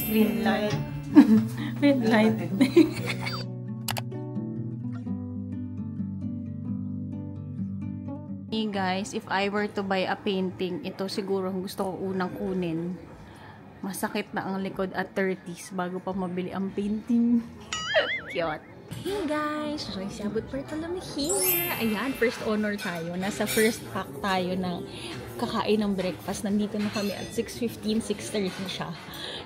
Green light. Red light. Hey guys, if I were to buy a painting, ito siguro ang gusto ko unang kunin. Masakit na ang likod at 30s bago pa mabili ang painting. Cute. Hey guys, Joyce Abot Bartolome here. Ayan, first honor tayo. Nasa first pack tayo ng kakain ng breakfast. Nandito na kami at 6:15, 6:30 siya.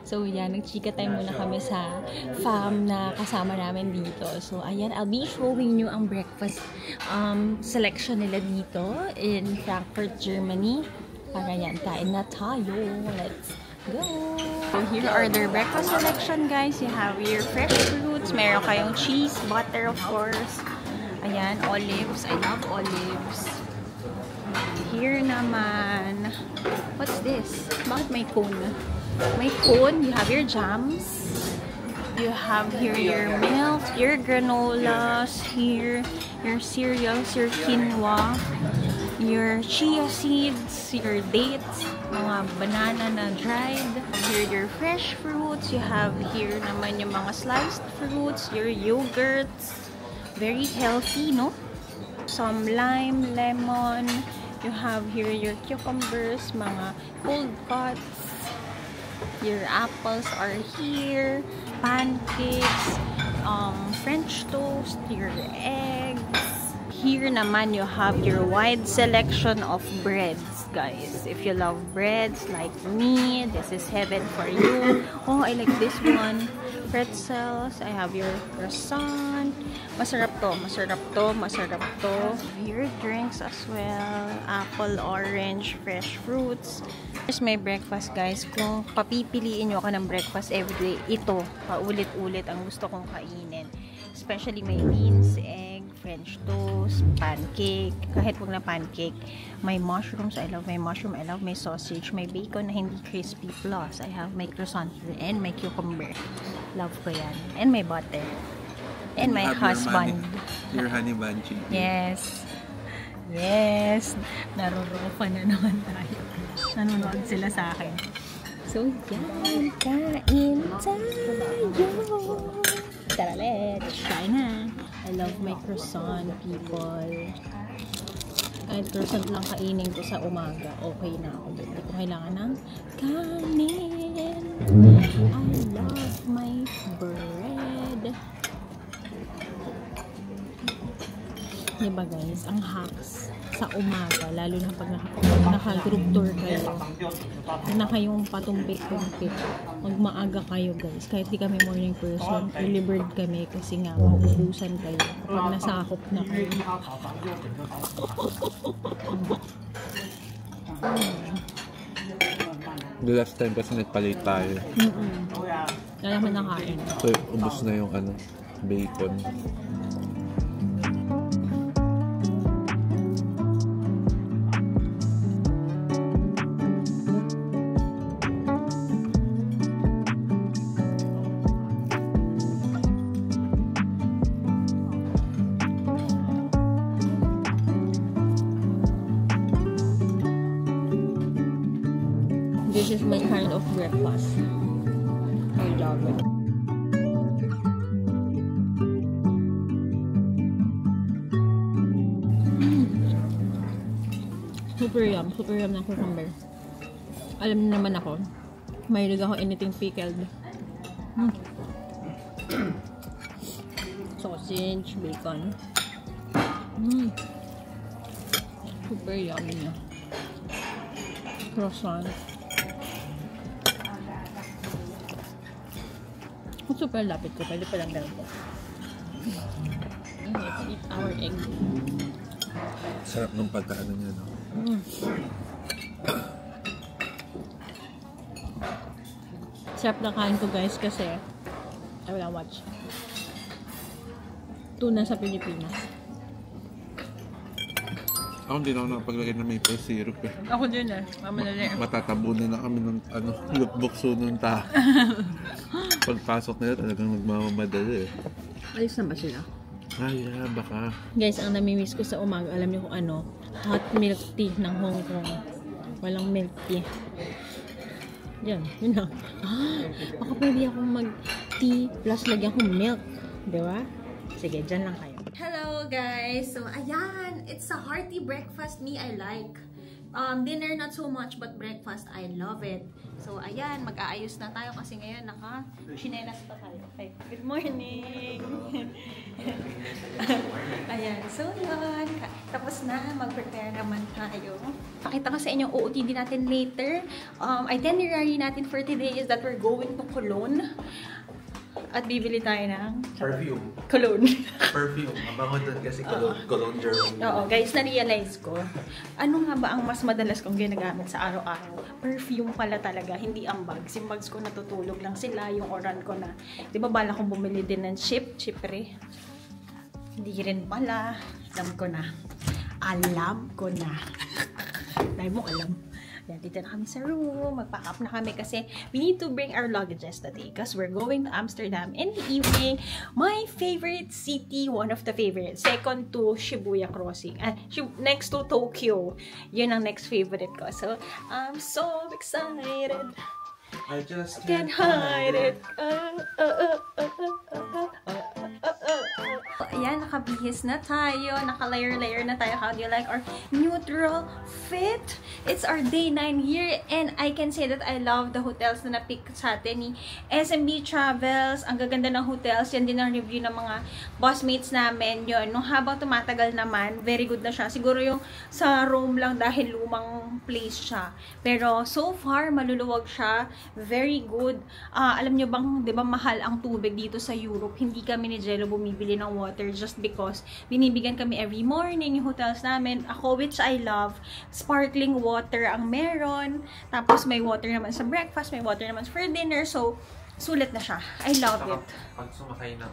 So yan, nagchika time muna kami sa fam na kasama namin dito. So ayan, I'll be showing you ang breakfast selection nila dito in Frankfurt, Germany. Para yan, kain na tayo. Let's go! So here are their breakfast selection, guys. You have your fresh fruits. Meron kayong cheese, butter, of course. Ayan, olives. I love olives. Here naman, what's this? Bakit may cone? May cone. You have your jams. You have here your milk, your granolas, here your cereals, your quinoa, your chia seeds, your dates, mga banana na dried. Here your fresh fruits. You have here naman yung mga sliced fruits, your yogurts. Very healthy, no? Some lime, lemon. You have here your cucumbers, mga cold cuts. Your apples are here. Pancakes, French toast, your eggs. Here naman you have your wide selection of breads, guys. If you love breads like me, this is heaven for you. Oh, I like this one. Pretzels. I have your croissant. Masarap to, masarap to, masarap to. Your drinks as well. Apple, orange, fresh fruits. Here's my breakfast, guys. Kung papipiliin nyo ka ng breakfast everyday, ito, paulit-ulit ang gusto kong kainin. Especially may beans, egg, French toast, pancake. Kahit wag na pancake. May mushrooms. I love my mushroom. I love my sausage. May bacon na hindi crispy. Plus, I have my croissant and my cucumber. Love ko yan. And my butter. And my husband. Your honey bunchi. Yes. Yes. Narurupa na naman tayo. Nanonood sila sa akin. So, yan. Kain tayo. Tara, let's try na. I love my croissant, people. Kahit croissant lang kainin ko sa umaga, okay na ako. Hindi ko kailangan ng kanin. I love my bread. Diba guys, ang hacks sa umaga, lalo na pag naka-group tour kayo, na kayong patumpik-tumpik, magmaaga kayo guys. Kahit di kami morning person, early bird kami kasi nga mauubusan kayo kapag nasakop na kayo. The last time kasi nagpalit tayo. Lala naman nakain. So, ubos na yung bacon. This is my kind of breakfast. I love it. Super yum ng cucumber. Alam niyo naman ako, mahilig ako anything pickled. Sausage, bacon. Super yummy na. Croissant. Super lapit ko, pwede pa lang gano'n ko. Let's eat our egg. Sarap ng pagkaano niya, no? Sarap na kain ko guys kasi I will watch tuna sa Pilipinas. Ako hindi na ako nakapaglagay na maple syrup eh. Ako din eh, mamadali. Matatabunan na kami ng lookbookso ng ta. Pagpasok nila talagang nagmamamadali eh. Alis na ba sila? Ay, yeah, baka. Guys, ang namimiss ko sa umaga, alam niyo kung ano? Hot milk tea ng Hong Kong. Walang milk tea. Diyan, yun lang. Baka pwede akong mag-tea plus lagyan kong milk. Di ba? Sige, dyan lang kayo. Hello guys! So, ayan! It's a hearty breakfast me I like. Dinner not so much, but breakfast I love it. So, ayan, mag-aayos na tayo kasi ngayon naka-chinelas pa tayo. Okay, good morning! Ayan, so yun. Tapos na, mag-prepare naman tayo. Pakita ko sa inyo OOTD natin later. Itinerary natin for today is that we're going to Cologne. At bibili tayo ng Perfume. Cologne. Perfume. Mabango doon kasi Cologne, Germany. Oo, guys, na-realize ko. Ano nga ba ang mas madalas kong ginagamit sa araw-araw? Perfume pala talaga, hindi ang bags. Yung bags ko natutulog lang sila, yung oran ko na. Di ba bala kong bumili din ng chipre? Hindi rin pala. Alam ko na. Alam ko na. Dahil mo alam. Yan, dito na kami sa room. Mag-pack up na kami kasi we need to bring our luggages today because we're going to Amsterdam in the evening. My favorite city, one of the favorites. Second to Shibuya Crossing. Next to Tokyo. Yun ang next favorite ko. So, I'm so excited. I just can't hide it. Ayan, nakabihis na tayo. Naka-layer-layer na tayo. How do you like our neutral fit? It's our day 9 here and I can say that I love the hotels na na-pick sa atin ni SMB Travels. Ang gaganda ng hotels. Yan din ang review ng mga bossmates namin. Yun, nung habang tumatagal naman, very good na siya. Siguro yung sa Rome lang dahil lumang place siya. Pero so far, maluluwag siya. Very good. Alam nyo bang, di ba mahal ang tubig dito sa Europe? Hindi kami ni Jello bumibili ng water just because binibigyan kami every morning yung hotels namin. Ako, which I love, sparkling water ang meron. Tapos may water naman sa breakfast, may water naman for dinner. So, sulit na siya. I love it. Pag sumakay ng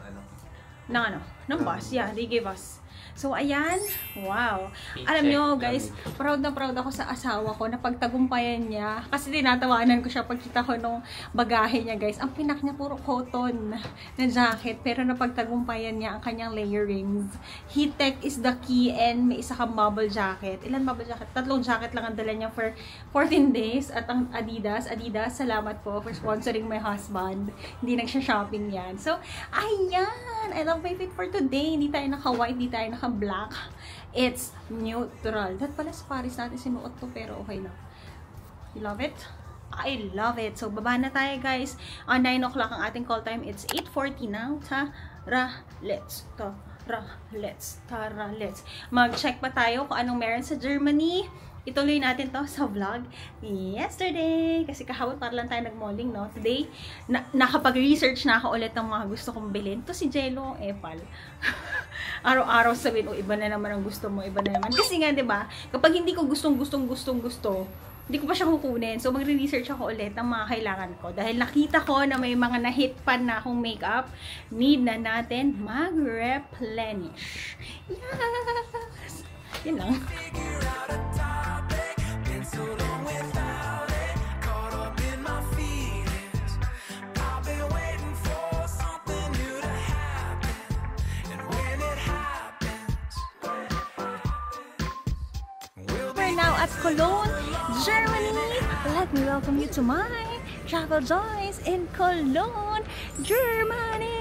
ng bus. Yeah, they give us. So, ayan. Wow. Alam nyo, guys, proud na proud ako sa asawa ko na pagtagumpayan niya. Kasi tinatawanan ko siya pagkita ko nung bagahe niya, guys. Ang pinak niya puro cotton na jacket. Pero napagtagumpayan niya ang kanyang layerings. Heat-tech is the key and may isa kang bubble jacket. Ilan bubble jacket? 3 jacket lang ang dala niya for 14 days. At ang Adidas, salamat po for sponsoring my husband. Hindi nagsha-shopping yan. So, ayan. I love my fit for today. Hindi tayo naka-white, hindi tayo naka-black. It's neutral. That pala sa Paris natin sinuot to, pero okay na. You love it? I love it. So, baba na tayo, guys. 9 o'clock ang ating call time. It's 8:40 now. Tara, let's. Mag-check pa tayo kung anong meron sa Germany. Ituloy natin to sa vlog yesterday. Kasi kahapon para lang tayo nag-malling, no? Today, nakapag-research na ako ulit ng mga gusto kong bilhin. To si Jello, epal. Araw-araw sabihin, iba na naman ang gusto mo, iba na naman. Kasi nga, di ba? Kapag hindi ko gustong gusto, hindi ko pa siya kukunin. So, magre-research ako ulit ng mga kailangan ko. Dahil nakita ko na may mga na-hit pan na akong makeup, need na natin mag-replenish. Yes! Yun lang. At Cologne, Germany. Let me welcome you to my travel joys in Cologne, Germany.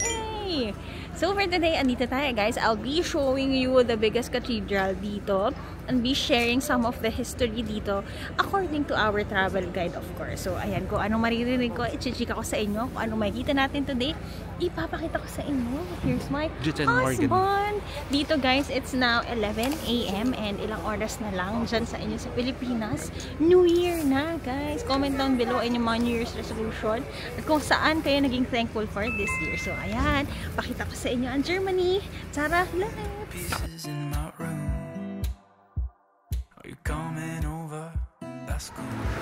Hey. So for today, andito tayo, guys. I'll be showing you the biggest cathedral dito and be sharing some of the history dito according to our travel guide, of course. So ayan, kung anong maririnig ko, i-chika ko sa inyo. Kung anong makikita natin today, ipapakita ko sa inyo. Here's my husband. Dito, guys, it's now 11 AM and ilang oras na lang dyan sa inyo sa Pilipinas. New Year na, guys. Comment down below ang inyong mga New Year's resolution at kung saan kayo naging thankful for this year. So ayan, pakita ko sa inyo ang Germany. Tara, let's!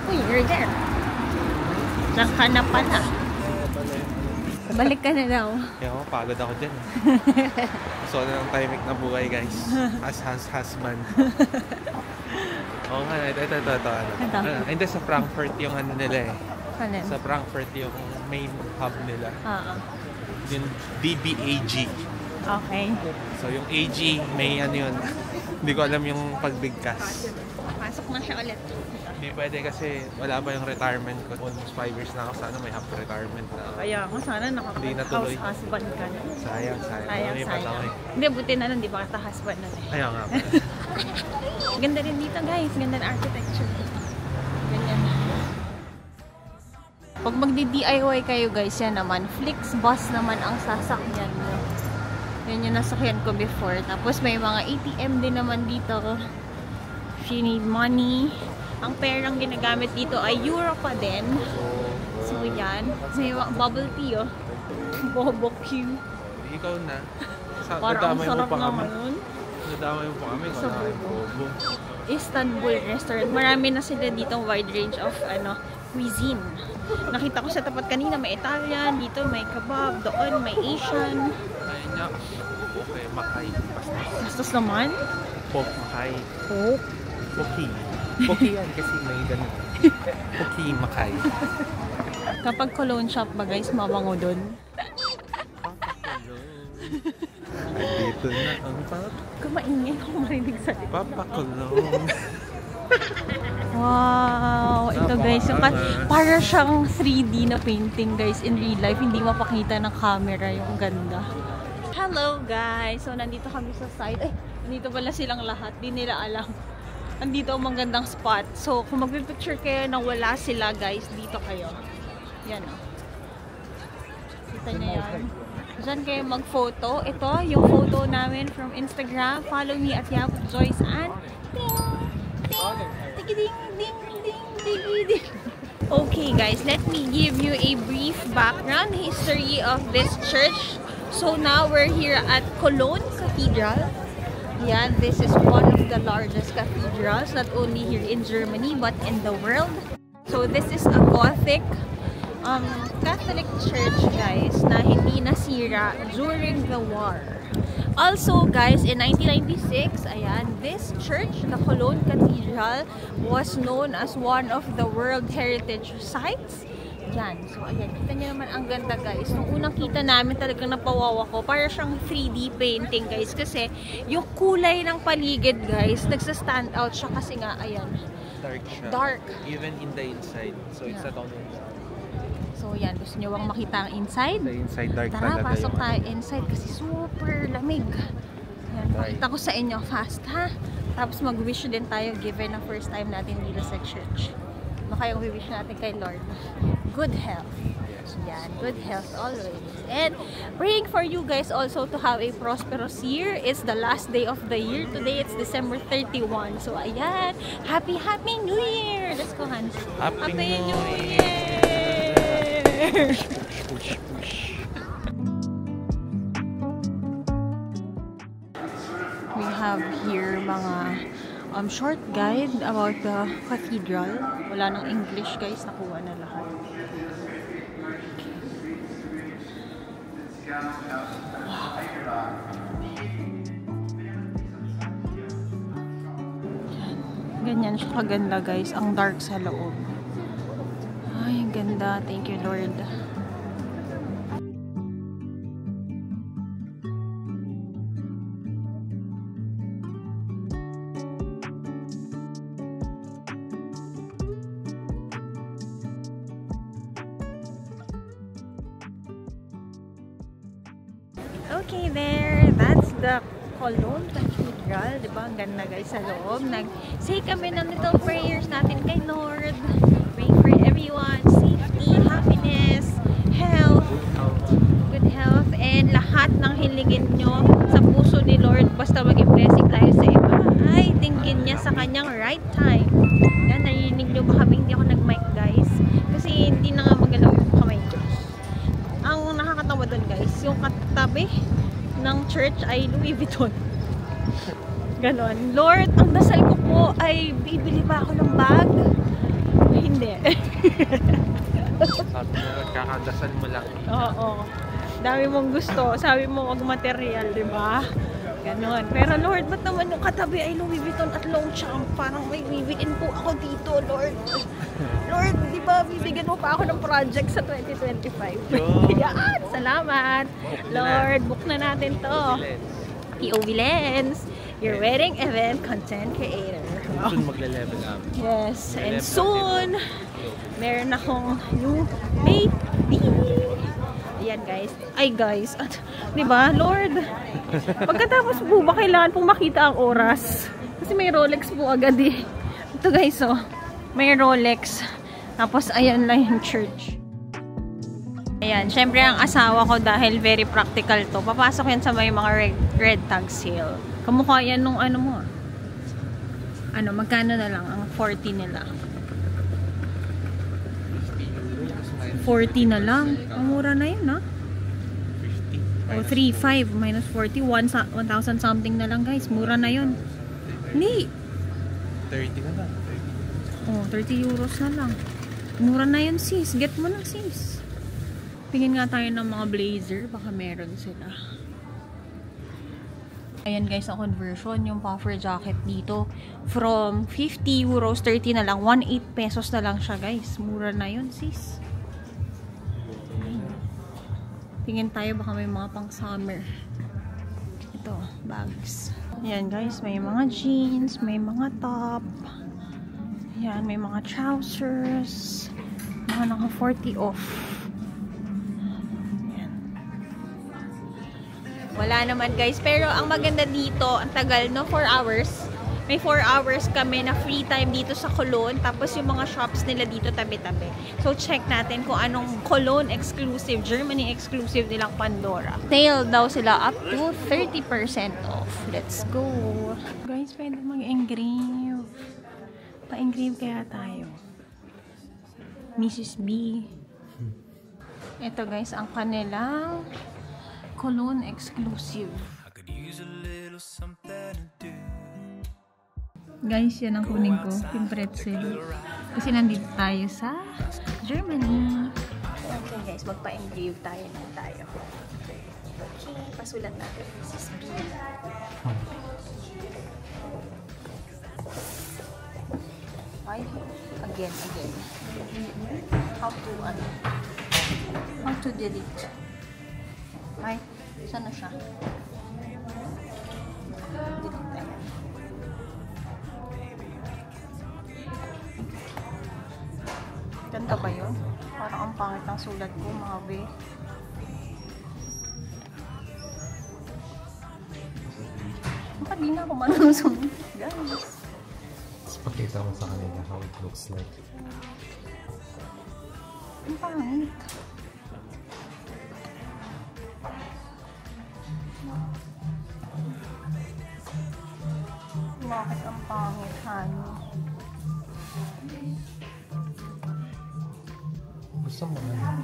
Uy, you're there. Diyan ka na pala. Balik ka na daw. Kaya ako, pagod ako dyan. So, ng timing na buhay, guys. Has-man. Oo nga, ito. Hindi, sa Frankfurt yung ano nila eh. Alin? Sa Frankfurt yung main hub nila. Yung DBAG. Okay. So, yung AG, may ano yun. Hindi ko alam yung pagbigkas. Pasok na siya ulit. Hindi pwede kasi wala pa yung retirement ko. Almost 5 years na ako. Sana may half retirement na. Kaya nga, sana Hindi natuloy. house husband ka na. Sayang. Sayang. Hindi, buti na lang, di ba kita husband na eh. Kaya nga. Ganda rin dito guys, ganda ng architecture. Ganyan. Pag magdi-DIY kayo guys, yan naman, Flixbus naman ang sasakyan mo. Yan yung nasakyan ko before. Tapos may mga ATM din naman dito. If you need money. Ang perang ginagamit dito ay euro pa din. So yan. May bubble tea oh. Bobo Q. Ikaw na. Parang ang sarap naman yun. Nadamay mo pa kami. Sa bobo. Istanbul restaurant. Marami na sila dito wide range of cuisine. Nakita ko sa tapat kanina may Italian, dito may kebab, doon may Asian. Ayun niya. Okay, makay. Bastos naman. Pork makay. Pork? Poki. Poki yan kasi may ganun. Poki makay. Kapag cologne shop ba guys, mabango dun? Dito na ang Kumaingin ako marinig sa dito. papakulong. Wow! Ito guys, yung para siyang 3D na painting guys in real life. Hindi mapakita ng camera yung ganda. Hello guys! So nandito kami sa site. Ay, nandito pala silang lahat. Di nila alam. Nandito ang magandang spot. So kung magpipicture kayo na wala sila guys, dito kayo. Yan o. Kita niyo yan. Diyan kayo mag-photo. Ito yung photo namin from Instagram. Follow me at Yaput Joyce and okay guys, let me give you a brief background history of this church. So now we're here at Cologne Cathedral. Yeah, this is one of the largest cathedrals, not only here in Germany but in the world. So this is a Gothic Catholic church guys na hindi nasira during the war. Also guys, in 1996, ayan, this church, the Cologne Cathedral, was known as one of the World Heritage Sites. Yan. So ayan, kita nyo naman ang ganda guys. Nung unang kita namin talagang napawawa ko. Para siyang 3D painting guys. Kasi yung kulay ng paligid guys, nagsa-stand out siya kasi nga, ayan. Dark siya. Dark. Even in the inside. So it's not only inside. So yan, gusto nyo bang makita ang inside? The inside dark Tara, talaga pasok yung tayo inside kasi super lamig. Yan, pakita ko sa inyo fast ha. Tapos mag-wish din tayo given na first time natin dito sa church. Ano kayong wish natin kay Lord? Good health. Yan, good health always. And praying for you guys also to have a prosperous year. It's the last day of the year. Today it's December 31. So ayan, Happy New Year! Let's go Hans. Happy New Year! Push, push. We have here mga short guide about the cathedral. Wala nang English guys, nakuha na lahat. Ganyan siya kaganda guys, ang dark sa loob. Ay, ang ganda. Thank you Lord. Okay there, that's the Cologne Cathedral, di ba? Ang ganda guys sa loob. Nag-say kami ng little prayers natin kay Lord. Pray for everyone, safety, happiness, health, good health, and lahat ng hilingin nyo sa puso ni Lord, basta maging blessing tayo sa iba, ay tingin niya sa kanyang right time. Yan, narinig nyo ba kami? Hindi ako nag-mic guys. Kasi hindi na nga magalaw yung kamay ko. Ang nakakatawa doon guys, yung katabi ng church ay Louis Vuitton. Ganon. Lord, ang dasal ko po ay bibili ba ako ng bag? Hindi. Sabi mo, kakadasal mo lang. Oo. Dami mong gusto. Sabi mo, wag material, di ba? Ganon. Pero Lord, ba't naman yung katabi ay Louis Vuitton at Longchamp? Parang may bibilin po ako dito, Lord. Lord, di ba bibigyan mo pa ako ng project sa 2025? Yan! Salamat! Lord, book na natin to. POV Lens. Your wedding event content creator. Soon magle-level up. Yes, and Level up soon, meron akong new baby. Ayan guys. Ay guys, at, diba, Lord? Pagkatapos po ba kailangan pong makita ang oras? Kasi may Rolex po agad eh. Ito guys, oh. May Rolex. Tapos ayan lang yung church. Ayan, syempre ang asawa ko dahil very practical to. Papasok yan sa may mga red tag sale. Kamukha yan nung ano mo. Ano, magkano na lang ang 40 nila? 40 na lang. Ang mura na yun, ha? 50. O, 3,500 minus 40. 1,000 something na lang, guys. Mura na yun. Hindi. 30 na lang. Oh, 30 euros na lang. Mura na yun, sis. Get mo na, sis. Tingin nga tayo ng mga blazer. Baka meron sila. Ayan guys, ang conversion, yung puffer jacket dito, from 50 euros, 30 na lang, 18 pesos na lang siya guys. Mura na yun, sis. Tingin tayo, baka may mga pang summer. Ito, bags. Ayan guys, may mga jeans, may mga top. Ayan, may mga trousers. Mga naka 40 off. Wala naman guys, pero ang maganda dito, ang tagal no, 4 hours. May 4 hours kami na free time dito sa Cologne, tapos yung mga shops nila dito tabi-tabi. So check natin kung anong Cologne exclusive, Germany exclusive nilang Pandora. Sale daw sila up to 30% off. Let's go! Guys, pwede mag-engrave. Pa-engrave kaya tayo. Mrs. B. Ito guys, ang kanilang Cologne exclusive. Guys, yan ang kunin ko, yung pretzel. Kasi nandito tayo sa Germany. Okay guys, magpa-engrave tayo na tayo. Okay, pasulat natin. Mrs. B. Ay, again. How to delete. Ay, saan na siya? Delete na. Ganda ba yun? Parang ang pangit ang sulat ko, mga be. Bakit di na ako manusunod? Guys. Tapos pakita mo sa kanila how it looks like. Ang pangit. Bakit ang pangit, honey? Gusto mo na.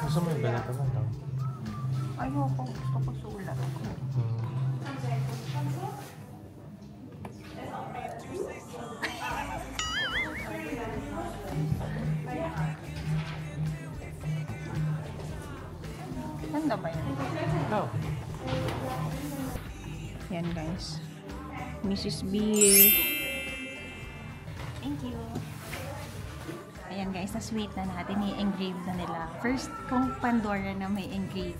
Gusto mo yung ganito na lang. Ayoko. Gusto ko sulat. Ganda ba yun? No. Yan guys. Mrs. B. Thank you. Ayan guys, na-sweet na natin. I-engrave na nila. First kong Pandora na may engrave.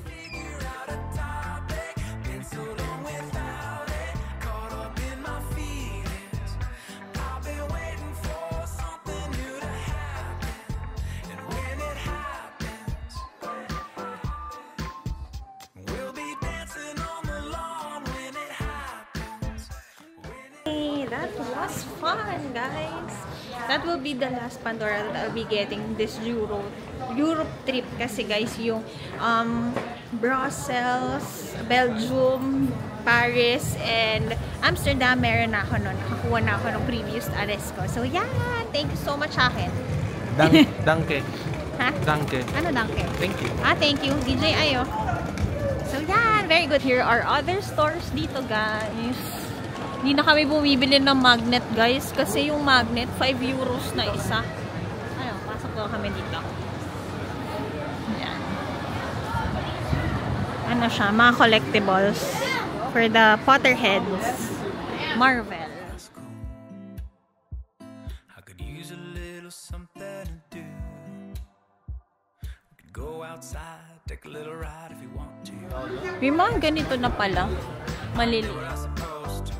That was fun, guys. That will be the last Pandora that I'll be getting this Europe trip. Kasi guys, yung Brussels, Belgium, Paris, and Amsterdam, meron na ako nun. Nakakuha na ako ng previous address ko. So yeah, thank you so much sa akin. Danke. Ha? Danke. Ano danke? Thank you. Thank you. DJ Ayo. So yeah, very good. Here are other stores dito, guys. Hindi na kami bumibili ng magnet, guys. Kasi yung magnet, 5 euros na isa. Ayun, pasok lang kami dito. Ayan. Ano siya? Mga collectibles. For the Potterheads. Marvel. I could use a little something to do. We could go outside, take a little ride if you want to. May mga ganito na pala. Maliliit. supposed to.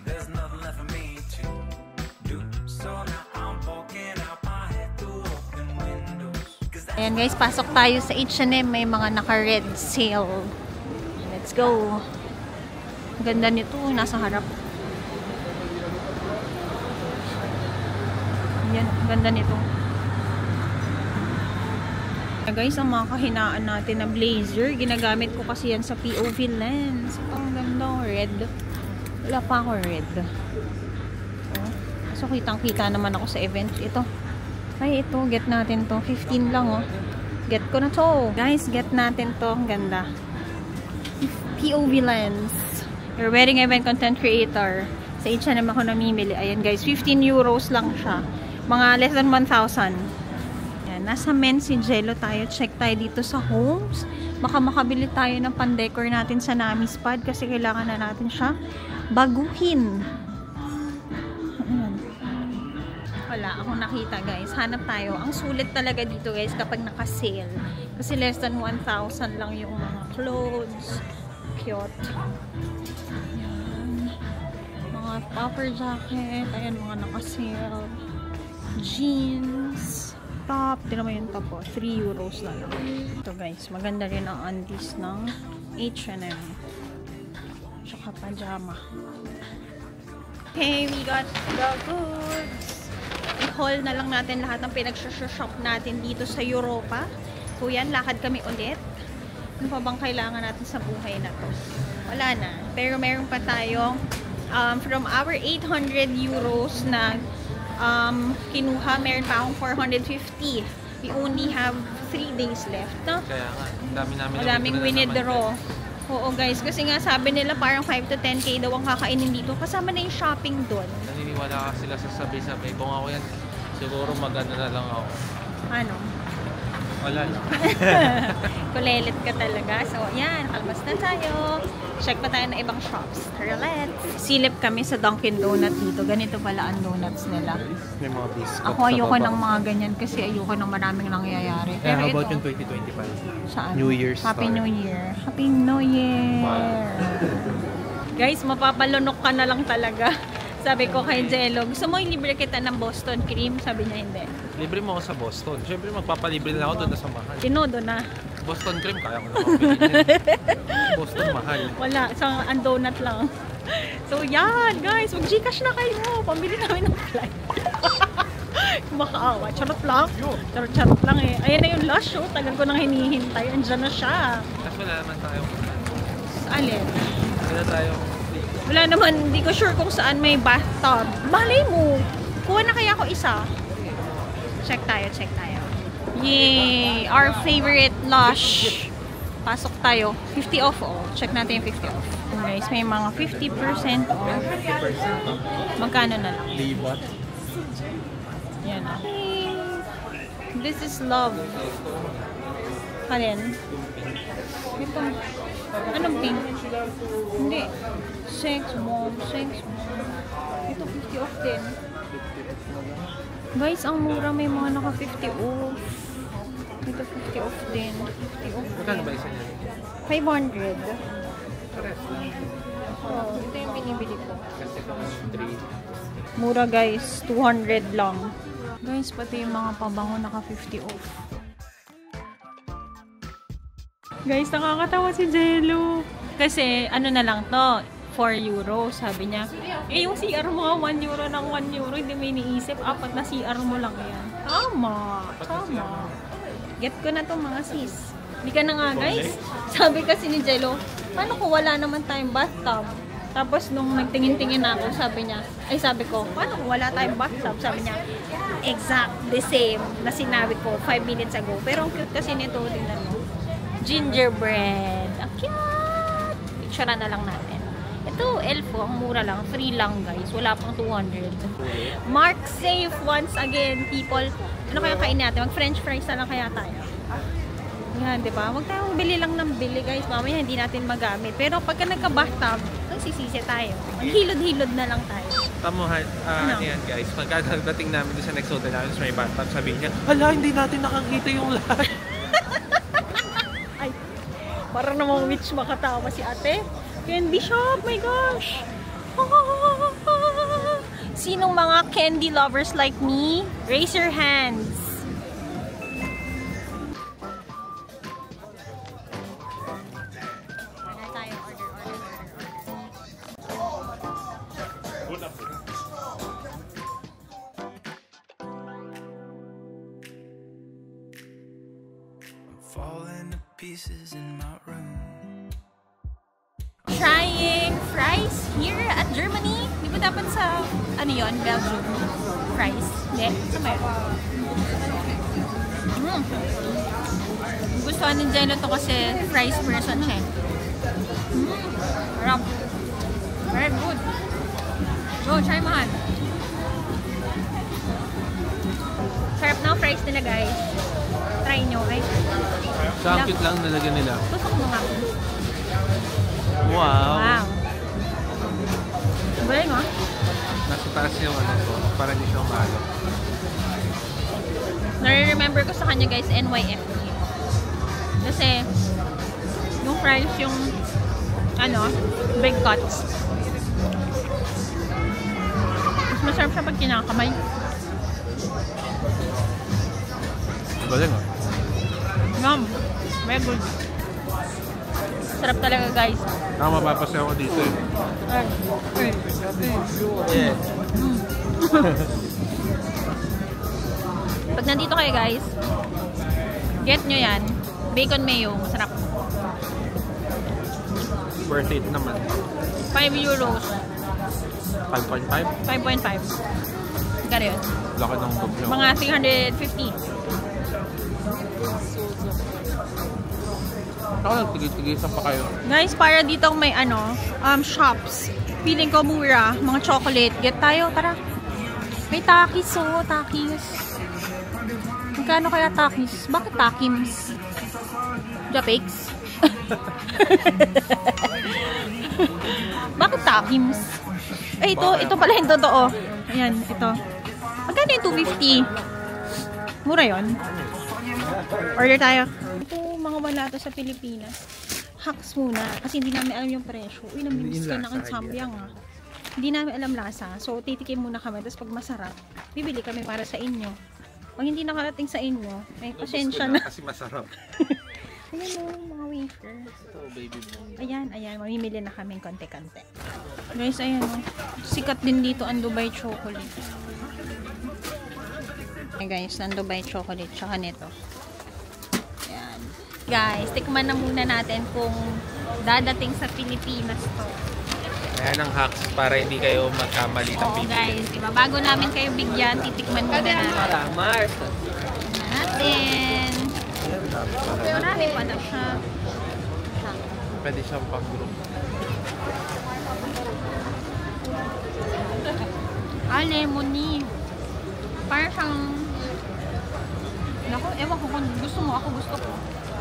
There's nothing left for me to do. So now I'm walking out my head through open windows. Ayan guys, pasok tayo sa H&M. May mga naka-red sale. Let's go. Ang ganda nito. Nasa harap. Ayan, ang ganda nito. Guys, ang mga kahinaan natin na blazer, ginagamit ko kasi yan sa POV lens. Ang ganda, red. Wala pa ako red. So, kitang-kita naman ako sa event. Ito. Ay, ito. Get natin to. 15 lang, oh. Get ko na to. Guys, get natin to. Ang ganda. POV lens. Your wedding event content creator. Sa H&M ako namimili. Ayan, guys. 15 euros lang siya. Mga less than 1,000. Nasa men's si Jello tayo. Check tayo dito sa homes. Baka makabili tayo ng pandecor natin sa Namis Pad kasi kailangan na natin siya baguhin. Ayan. Wala akong nakita guys. Hanap tayo. Ang sulit talaga dito guys kapag naka-sale. Kasi less than 1,000 lang yung mga clothes. Cute. Ayan. Mga puffer jacket. Ayan, mga naka-sale. Jeans. Top. Di naman yung top po. 3 euros na lang. Ito guys. Maganda rin ang undies ng H&M. Tsaka pajama. Okay, we got the goods. I-haul na lang natin lahat ng pinag-shop natin dito sa Europa. So yan, lakad kami ulit. Ano pa bang kailangan natin sa buhay na to? Wala na. Pero meron pa tayo from our 800 euros na kinuha, meron pa akong 450. We only have 3 days left, no? Kaya nga, ang daming winidraw. Oo guys, kasi nga sabi nila parang 5 to 10k daw ang kakainin dito. Kasama na yung shopping doon. Naniniwala ka sila sa sabay-sabay. Kung ako yan, siguro maganda na lang ako. Ano? Wala lang. Kulelit ka talaga. So, yan. Kalmas na tayo. Check pa tayo ng ibang shops. Let's. Silip kami sa Dunkin' Donut dito. Ganito pala ang donuts nila. May mga biscuits. Ako ayoko ng mga ganyan kasi ayoko ng maraming nangyayari. Pero how about ito, yung 2025? saan? New Year's Happy Star. New Year. Happy New Year. Guys, mapapalunok ka na lang talaga. Sabi ko kay Jello, gusto mo ilibre kita ng Boston cream? Sabi niya hindi. Libre mo ako sa Boston. Siyempre magpapalibre na ako doon na sa mahal. Tinodo na. Boston cream, kaya ko na mapiliin. Boston mahal. Wala, isang donut lang. So yan, guys, mag-Gcash na kayo. Pambili namin ng flight. Makaawa. Charot lang. Charot lang eh. Ayan na yung last show. Tagal ko nang hinihintay. Andiyan na siya. Tapos wala naman tayo. Alin? Wala tayo. Wala naman. Hindi ko sure kung saan may bathtub. Malay mo. Kuha na kaya ako isa. Check tayo, check tayo. Yay! Our favorite Lush. Pasok tayo. 50 off. Oh. Check natin yung 50 off. Guys, may mga 50% off. Magkano na lang? Libat. Yan. This is love. Alin? Ito. Anong pink? Hindi. Sex bomb. Sex bomb. Ito 50 off din. Guys, ang mura, may mga naka 50 off. Ito 50 off din. 50 off Magkano ba din. isa niya? 500. Pares lang. Oh, ito yung binibili ko. Kasi ito 3. Mura guys, 200 lang. Guys, pati yung mga pabango naka 50 off. Guys, nakakatawa si Jello. Kasi ano na lang to, 4 euro, sabi niya. Eh, yung CR mo nga, 1 euro ng 1 euro, hindi may iniisip, 4 na CR mo lang yan. Tama, tama. Get ko na to mga sis. Hindi ka na nga guys. Sabi kasi ni Jello, paano kung wala naman tayong bathtub? Tapos nung nagtingin-tingin ako, sabi ko, paano kung wala tayong bathtub? Sabi niya, exact the same na sinabi ko 5 minutes ago. Pero ang cute kasi nito, tingnan mo. Gingerbread. Ang cute! Picture na lang natin. Ito, Elfo, ang mura lang. Free lang, guys. Wala pang 200. Mark safe once again, people. Ano kaya kain natin? Mag-french fries na lang kaya tayo. Yan, di ba? Huwag tayong bili lang ng bili, guys. Mamaya hindi natin magamit. Pero pagka nagka-bathtub, nagsisisi tayo. Hilod-hilod na lang tayo. Tamuhan, ano yan guys, pagkadating namin doon sa next hotel namin sa may bathtub, sabihin niya, hala, hindi natin nakakita yung lahat. Ay, Para namang witch makatawa si ate. Candy shop, my gosh! Sinong mga candy lovers like me? Raise your hands. Falling to pieces in my room. Trying fries here at Germany. Di ba dapat sa, ano yun, Belgium? Fries? Hindi? Sa meron. Gustuhan ni Jenna to kasi fries person siya. Sarap. Very good. Go, try mo han. Sarap na fries nila guys. Try nyo, okay? Sa cute lang nalagyan nila. Tusok mo nga. Wow! Wow. Galing ah. Nasa taas yung ano ko, para hindi siya umalo. Nare-remember ko sa kanya guys, NYFT. Kasi, yung fries yung, ano, big cuts. Mas masarap siya pag kinakamay. Galing ah. Yum. Very good. Sarap talaga guys. Mapapasayaw ko dito eh. Yeah. Pag nandito kayo guys, get nyo yan. Bacon mayo. Masarap. Worth it naman. 5 euros. 5.5? 5.5. Gano'n yun. Laki ng book nyo. Mga 350. Ako nagtigil-tigisan pa kayo. Guys, para dito may ano, shops. Feeling ko mura. Mga chocolate. Get tayo, tara. May Takis, oh. Takis. Magkano kaya Takis? Bakit Takims? Japix? Bakit Takims? Eh, ito pala yung totoo. Ayan, ito. Magkano yung 250? Mura yun. Order tayo. Ito, mga wala to sa Pilipinas. Hacks muna. Kasi hindi namin alam yung presyo. Uy, namilis ka na kang sambyang ah. Hindi namin alam lasa. So, titikim muna kami. Tapos pag masarap, bibili kami para sa inyo. Pag hindi nakarating sa inyo, may pasensya na. Kasi masarap. Ayan o, mga wafer. Ito, baby mo. Ayan, mamimili na kami konti-konti. Guys, ayan o. Sikat din dito ang Dubai chocolate. Ayan guys, ang Dubai chocolate. Tsaka nito. Ayan. Guys, tikman na muna natin kung dadating sa Pilipinas to. Ayan ang hacks para hindi kayo magkamali ng Oo bibili. guys, diba? Bago namin kayo bigyan, titikman muna natin. Marami pa na siya. Pwede siyang pang-group. Lemony. Parang siyang... Naku, ewan ko kung gusto mo. Ako gusto ko.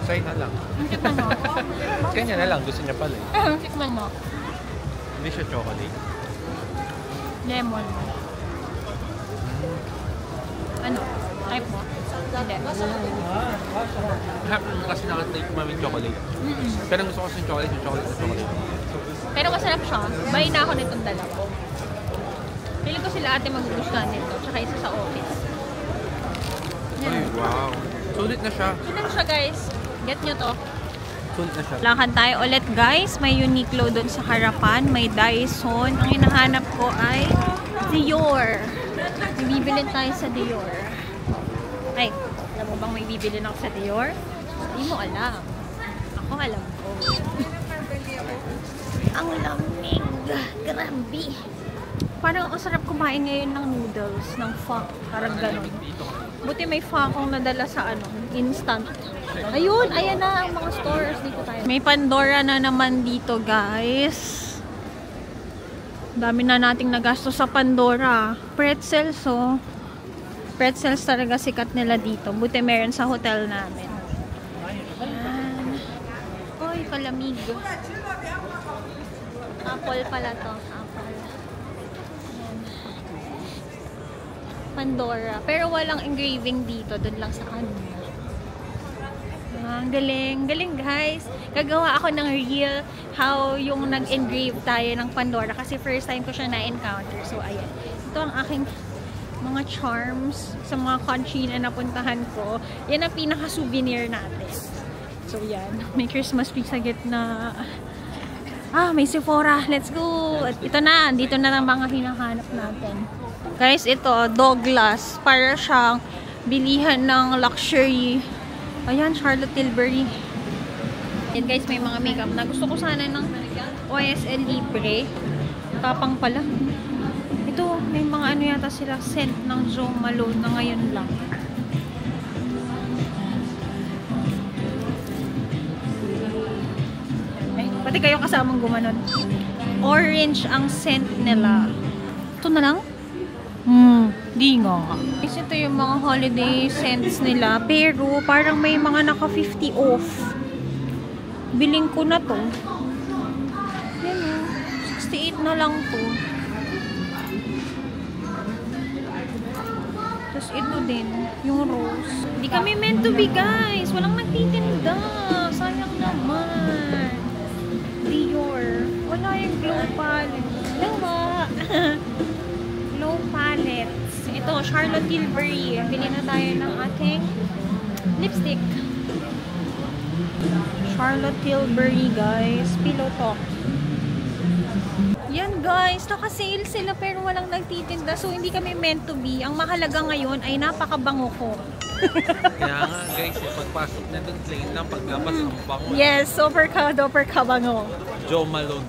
Sa'yo na lang. Tikman mo. Kanya na lang. Gusto niya pala eh. Tikman mo. Hindi siya chocolate. Lemon. Ano? Type mo? Hindi. Kasi nakatake mo yung chocolate. Pero gusto ko yung chocolate, Pero masarap siya. Buy na ako nitong dalawa. Piling ko sila ate magugustuhan nito. Tsaka isa sa office. Yan. Ay, wow. Sulit na siya. Ilan siya guys? Get nyo to. Sulit na siya. Lakad tayo ulit guys. May Uniqlo doon sa harapan. May Dyson. Ang hinahanap ko ay Dior. May bibilin tayo sa Dior. Ay, alam mo bang may bibilin ako sa Dior? Hindi mo alam. Ako alam ko. Ang lamig. Grabe. Parang ang sarap kumain ngayon ng noodles, ng pho. Parang ganun. Buti may pho akong nadala sa ano, instant. Ayun, ayan na ang mga stores. Dito tayo. May Pandora na naman dito, guys. Dami na nating nagasto sa Pandora. Pretzels, oh. Pretzels talaga sikat nila dito. Buti meron sa hotel namin. Ayan. Uy, kalamig. Apple pala to. Apple. Ayan. Pandora. Pero walang engraving dito. Doon lang sa kanila. Ang galing. Galing, guys. gagawa ako ng reel how yung nag-engrave tayo ng Pandora kasi first time ko siya na-encounter. So, ayan. Ito ang aking mga charms sa mga country na napuntahan ko. Yan ang pinaka-souvenir natin. So, yan. May Christmas tree sa gitna. May Sephora. Let's go! At ito na. Dito na ang mga hinahanap natin. Guys, ito, Douglas. Para siyang bilihan ng luxury. Ayan, Charlotte Tilbury. And guys, may mga makeup na. Gusto ko sana ng OSL Libre. Tapang pala. Ito, may mga ano yata sila scent ng Jo Malone na ngayon lang. Pati kayo kasamang gumanon. Orange ang scent nila. Ito na lang? Di nga. Kasi ito yung mga holiday scents nila. Pero parang may mga naka 50 off. Biling ko na to. Yan o. 68 na lang to. Tapos ito din. Yung rose. Hindi kami meant to be guys. Walang nagtitinda. Sayang naman. Dior. Wala yung glow palette. Diba? Glow palettes. Ito, Charlotte Tilbury. Bili na tayo ng ating lipstick. Charlotte Tilbury, guys. Pillow Talk. Yan, guys. Naka-sale sila pero walang nagtitinda. So, hindi kami meant to be. Ang mahalaga ngayon ay napakabango ko. Kaya nga, guys, pagpasok na dun plane lang, paglabas ang bango. Yes, super bango. Jo Malone.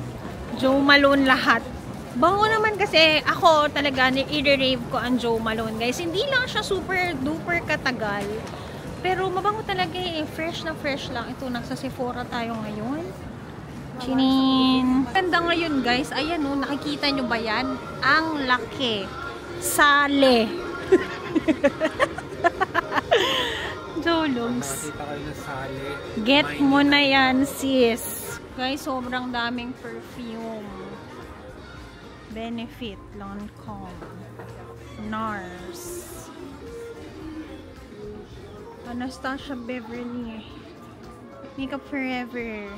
Jo Malone lahat. Bango naman kasi ako talaga i-rave ko ang Jo Malone, guys. Hindi lang siya super duper katagal. Pero mabango talaga eh. Fresh na fresh lang. Ito, nasa Sephora tayo ngayon. Chinin. Ganda ngayon, guys. Ayan o, nakikita nyo ba yan? Ang laki. Sale. Jologs. Nakita kayo na sali. Get mo na yan, sis. Guys, sobrang daming perfume. Benefit, Lancome, NARS, Anastasia Beverly, Makeup Forever,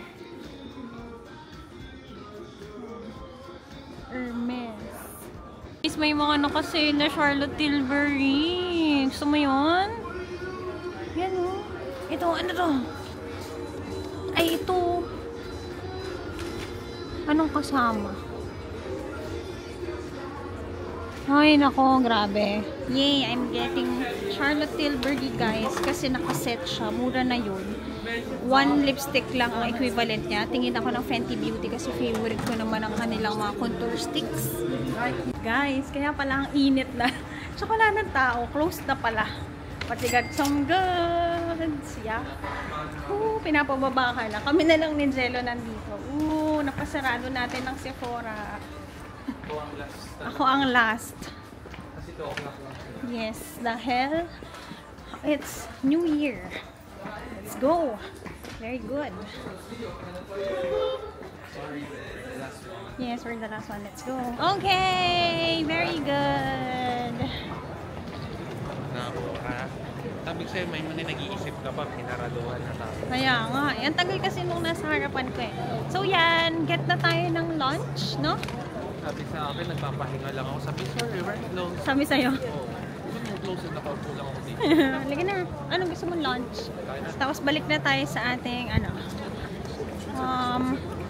Hermes. Guys, may mga nakasale na Charlotte Tilbury. Gusto mo yun? Yan o. Ito, ano to? Ay, ito. Anong kasama? Ay, nako, grabe. Yay, I'm getting Charlotte Tilbury, guys. Kasi nakaset siya. Mura na yun. One lipstick lang ang equivalent niya. Tingin ako ng Fenty Beauty kasi favorite ko naman ang kanilang mga contour sticks. Guys, kaya pala ang init na. Tsaka wala ng tao. Closed na pala. Pati got some goods. Yeah. Pinapababa ka na. Kami na lang ni Jello nandito. Napasarado natin ng Sephora. Ako ang last. Kasi 2 o'clock lang. Yes, dahil it's New Year. Let's go. Very good. Yes, we're the last one. Let's go. Okay, very good. Sabi sa'yo, may muna nag-iisip ka pa, pinaraduhan na tayo. Kaya nga, ang tagal kasi nung nasa harapan ko eh. So yan, get na tayo ng lunch, no? Sabi sa akin, nagpapahinga lang ako. Sabi, sorry, we're closed. Sabi sa'yo. Yung closed na nakaupo lang ako dito. Halika na. Anong gusto mong lunch? Tapos balik na tayo sa ating,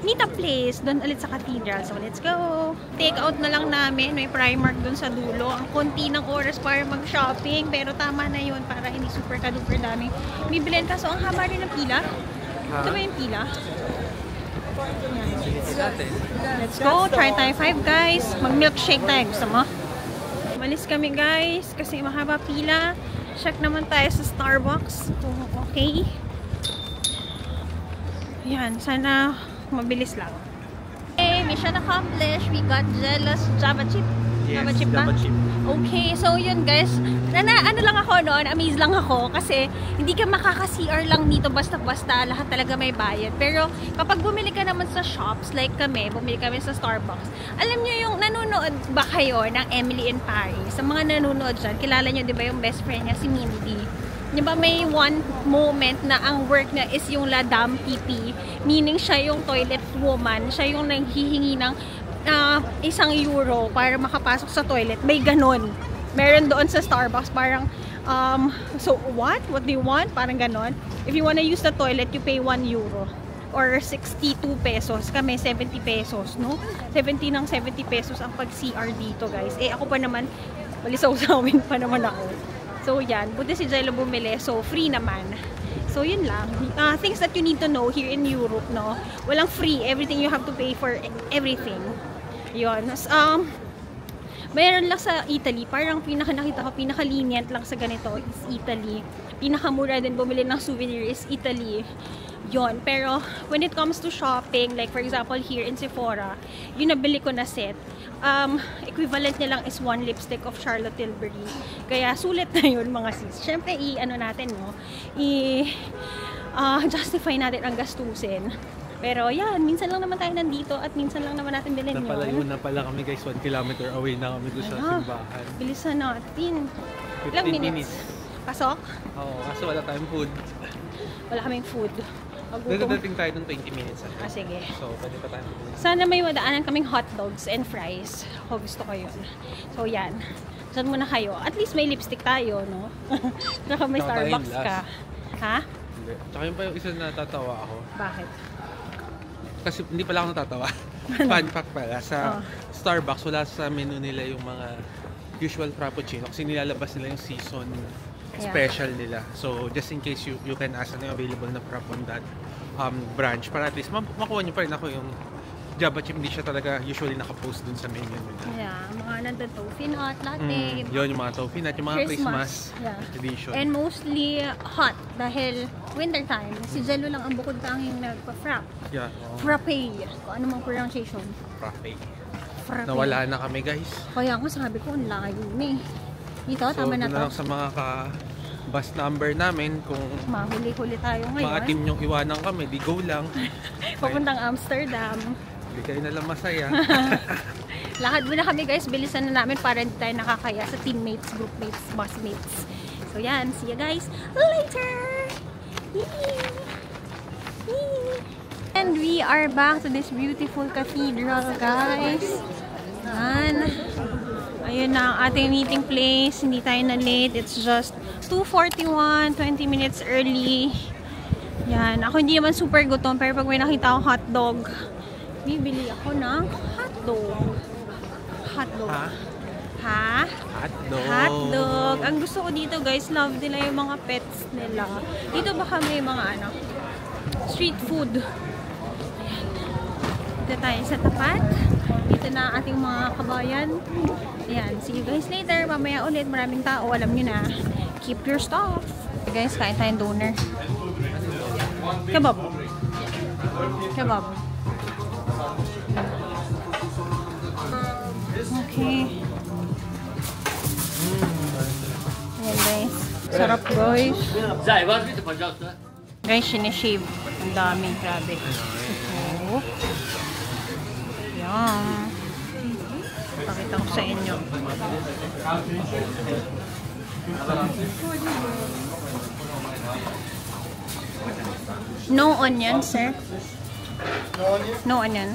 Nita Place. Doon ulit sa Cathedral. So, let's go. Take out na lang namin. May Primark doon sa dulo. Ang konti ng oras para mag-shopping. Pero tama na yun para hindi super ka-duper dami. Bibilin ka. So, ang haba rin ng pila. Ito ba yung pila? Let's go. Try tayo 5, guys. Mag-milkshake tayo. Gusto mo? Malis kami, guys. Kasi mahaba pila. Check naman tayo sa Starbucks. Kung okay. Yan. Sana mabilis lang. Okay, mission accomplished. We got Jello's Java Chip. Yes, Java Chip ba? Java Chip. Okay, so yun guys. Ano lang ako noon, amaze lang ako kasi hindi ka makaka-CR lang dito basta-basta. Lahat talaga may bayad. Pero kapag bumili ka naman sa shops, like kami, bumili kami sa Starbucks. Alam nyo yung nanonood ba kayo ng Emily in Paris? Sa mga nanonood dyan, kilala nyo di ba yung best friend niya, si Mindy? Di ba may one moment na ang work na is yung La Dame Pipi? Meaning siya yung toilet woman, siya yung naghihingi ng €1 para makapasok sa toilet. May ganon. Meron doon sa Starbucks, parang so what do you want? Parang ganon. If you wanna use the toilet, you pay €1 or 62 pesos. Kami 70 pesos, no? 70 ng 70 pesos ang pag CR dito, guys. Eh ako pa naman, balisaw-sawin pa naman ako. So yan, buti si Jello bumili, so free naman. So yun lang. Things that you need to know here in Europe, no? Walang free, everything you have to pay for everything. Yun. Mayroon lang sa Italy, parang nakita ko, pinaka-lenient lang sa ganito is Italy. Pinakamura din bumili ng souvenir is Italy. Yon. Pero when it comes to shopping, like for example here in Sephora, yung nabili ko na set, equivalent niya lang is 1 lipstick of Charlotte Tilbury. Kaya sulit na yun mga sis. Syempre natin, no? Justify natin ang gastusin. Pero yan, minsan lang naman tayo nandito at minsan lang naman natin bilhin yun. Napalayo na pala kami guys, 1 kilometer away na kami doon sa simbahan. Bilisan natin. 15 minutes. Pasok? Oo, kasi wala tayong food. Wala kaming food. Dadating tayo ng 20 minutes. Sige. So, pwede pa tayo. Sana may madaanan kaming hot dogs and fries. Ako gusto ko yun. So, yan. Saan muna kayo? At least may lipstick tayo, no? Saka may Starbucks ka. Ha? Hindi. Tsaka yun pa yung isa na natatawa ako. Bakit? Kasi hindi pala ako natatawa. Fun fact pala. Sa Starbucks, wala sa menu nila yung mga usual frappuccino. Kasi nilalabas nila yung season special nila. So, just in case you can ask ano yung available na frap on that branch. Para at least makuha nyo pa rin ako yung Java chip. Hindi siya talaga usually nakapost dun sa menu nila. Yeah, mga nandun toffee nut, latte. Yun, yung mga toffee nut, yung mga Christmas edition. And mostly hot dahil winter time. Si Jello lang ang bukod tanging nagpa-frap. Yeah. Frappe. Kung ano mang pronunciation. Frappe. Frappe. Nawala na kami guys. Kaya nga sabi ko, ang layo na eh. Dito, So, tama na to. lang sa mga bus number namin, kung mahuli-huli tayo ngayon. mga team yung iwanan kami, di go lang. Papuntang Amsterdam. Di kayo nalang masaya. Lakad muna kami guys, bilisan na namin para hindi tayo nakakaya sa teammates, groupmates, busmates. So yan, see you guys later! And we are back to this beautiful cathedral guys. Yan. Ayun na ang ating meeting place. Hindi tayo na late. It's just 2:41, 20 minutes early. Yan. Ako hindi naman super gutom, pero pag may nakita akong hotdog, bibili ako ng hotdog. Hotdog. Ha? Hotdog. Hotdog. Ang gusto ko dito guys, love nila yung mga pets nila. Dito baka may mga street food. Dito tayo sa tapat. Dito na ating mga kabayan. Ayan, see you guys later. Mamaya ulit, maraming tao. Alam nyo na. Keep your stuff. Guys, kain tayong doner. Kebab. Kebab. Okay. Ayan guys. Sarap guys. Guys, sinishave. Ang dami. Grabe. Oh. Yan. Pakita ko sa inyo. No onion, sir. No onion.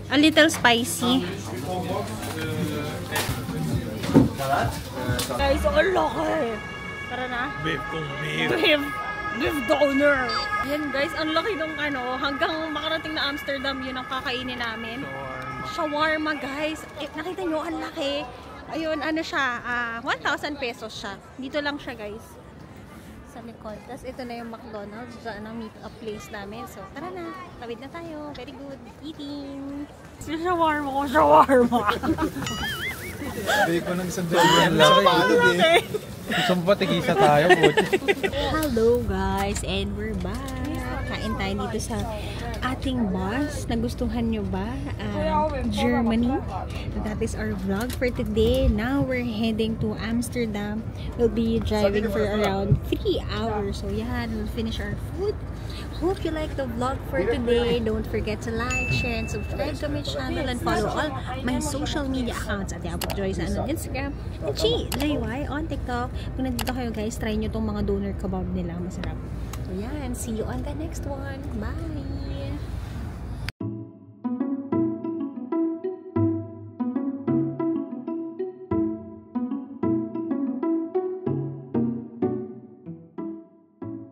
A little spicy. Guys, ang laki. Tara na. Beef kung beef. Beef doner. Yan guys, ang laki ng hanggang makarating na Amsterdam, yun ang kakainin namin. Shawarma guys. Nakita nyo, ang laki. Ayun, ano siya, 1,000 pesos siya. Dito lang siya guys. Sa likod. Tapos ito na yung McDonald's. Diyan ang meet up place namin. So, tara na. Tawid na tayo. Very good eating. Shawarma ko, shawarma. Sabi ko ng isang doon lang. Gusto mo pa tigisa tayo? Hello guys, and we're back. Kain tayo dito sa ating bus. Nagustuhan nyo ba? Germany. That is our vlog for today. Now we're heading to Amsterdam. We'll be driving for around 3 hours. So yeah, we'll finish our food. Hope you like the vlog for today. Don't forget to like, share, and subscribe to my channel and follow all my social media accounts at Yapok Joyce on Instagram and JY on TikTok. Kung nandito kayo guys, try nyo tong mga doner kebab nila. Masarap. Ayan, see you on the next one. Bye!